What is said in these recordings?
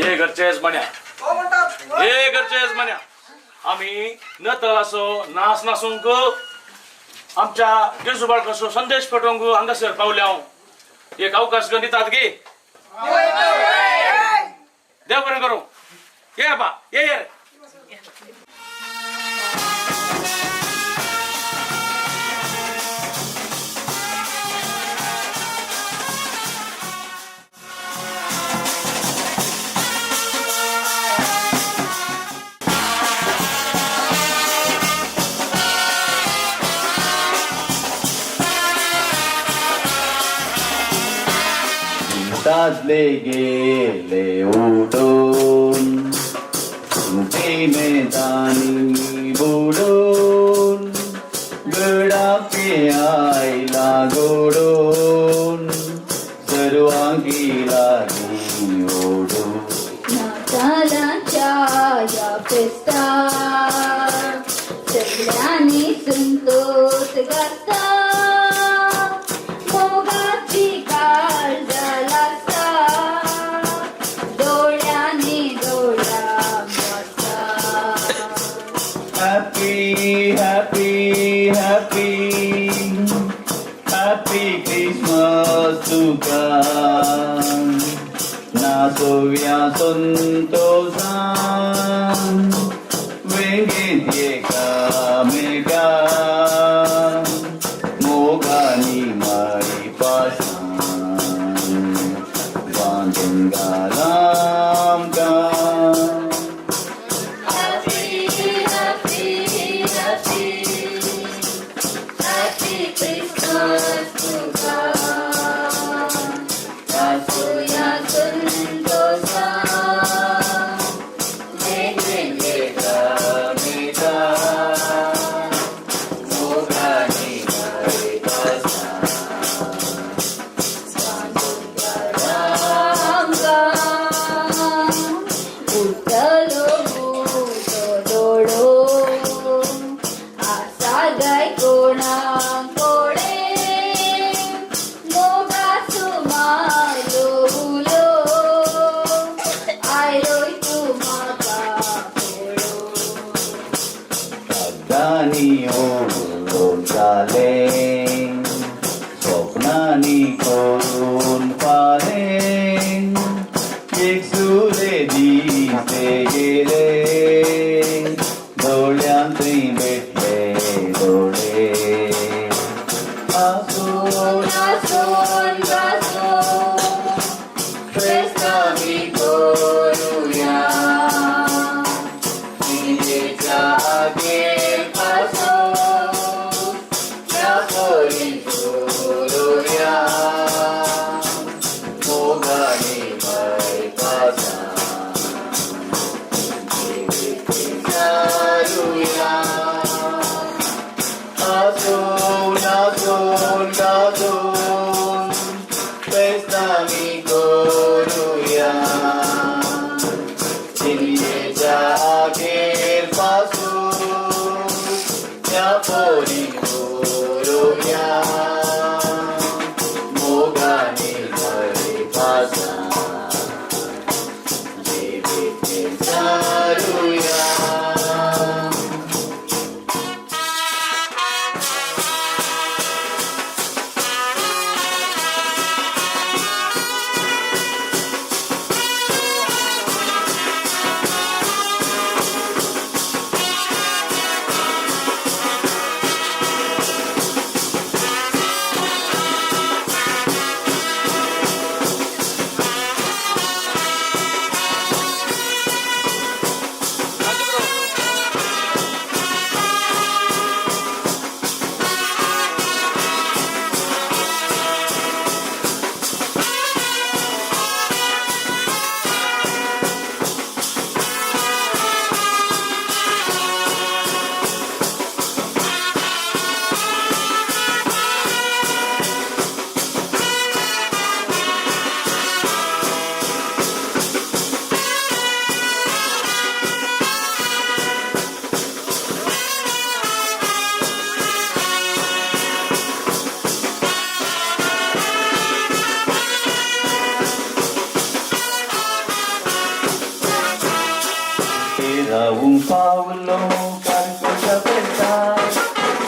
हे घरचेच म्हण्या हे घरचेच म्हण्या आम्ही न तळासो नास नासूंक आमच्या गेजू बाळकासो संदेश पटवंक हांगासर पावल्या एक अवकाश गणितात गे देव बरें करूं ये बा ये रे ताजले गेले उडून ते मैदानी बुडून गडापे आयला गोडून सर्वांगी लागली ओढून नाताळाच्या या फेस्ताक सगळ्यांनी संतोष गाता मोगाची काळजा लागता डोळ्याने डोळ्या वाचता Happy, happy, happy, happy Christmas तुका नाचोव्या संतोषान वेंगेत एकामेका मोगानी माई पासान बांधून घाला आमकां स्वप्नानी करून पाले एक सुरे दिसे गेले डोळ्यांतरी भेटले डोळे आसून आसून आसून फेस्तावी करूया तिजेच्या आगे पावलो कर्कश पेटा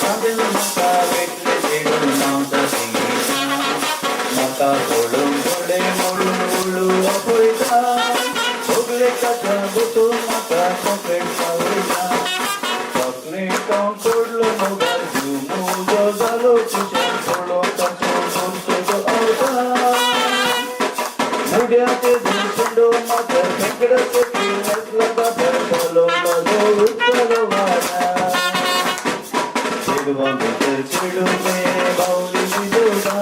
सांगेल नका भेटले चेडू नव्हता सिंगीचा नका सोडून थोडे मोडून उडू अपोयता भोगले कथा गोतो नका चॉकलेट खावयता चॉकलेट खाऊन सोडलो मोबाईल झुमू झालो तुझ्या सोडो कचो सोडतो आवता मुड्याचे झुंडो मात्र फेकडचे पिळसला बाबर बोलवला जो उत्तर वाडा चिडवा भीतर चिडूने बावली विजोडा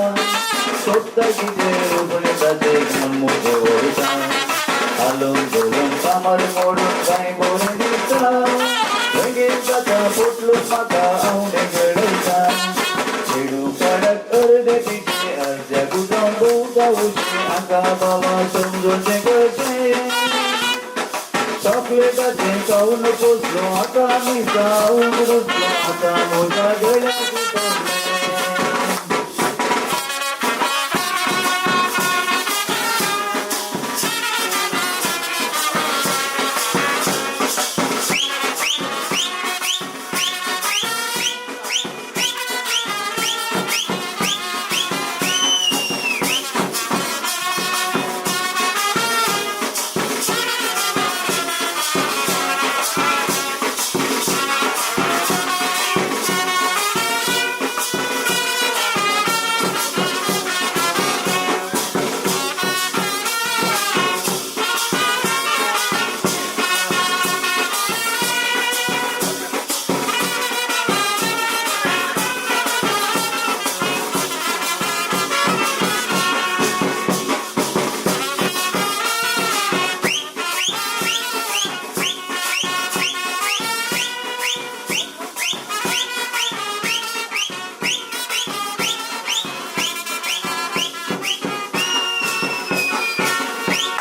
स्वतः गिजे रुपणे जाते मोठे ओढता हालून बोलून कामार मोडून काय बोलून दिसता वेगळे कथा फुटलून माका आवडे घडवता चिडू कडक अर्धे तिचे अर्ध्या गुजावून बहुता उशी आका बाबा समजूचे कळते चॉकलेटाचे खाऊन पोचलो आता मी जाऊन रुसलो आता मोठा गळ्याची तोडले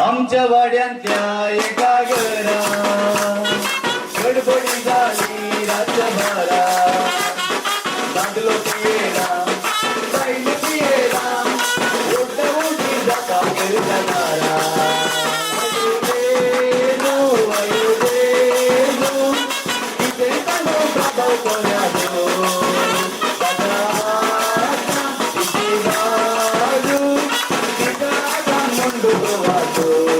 आमच्या वाड्यांतल्या एका घरात गडबडी झाली रातभरा बांधलो पियेला बाईल पियेला ओढ उठी जाता गिरजारा आयो देनो इथे कानो प्रभाव कोणाचो तिथे बाजू तिथे आता मुंडू वाजो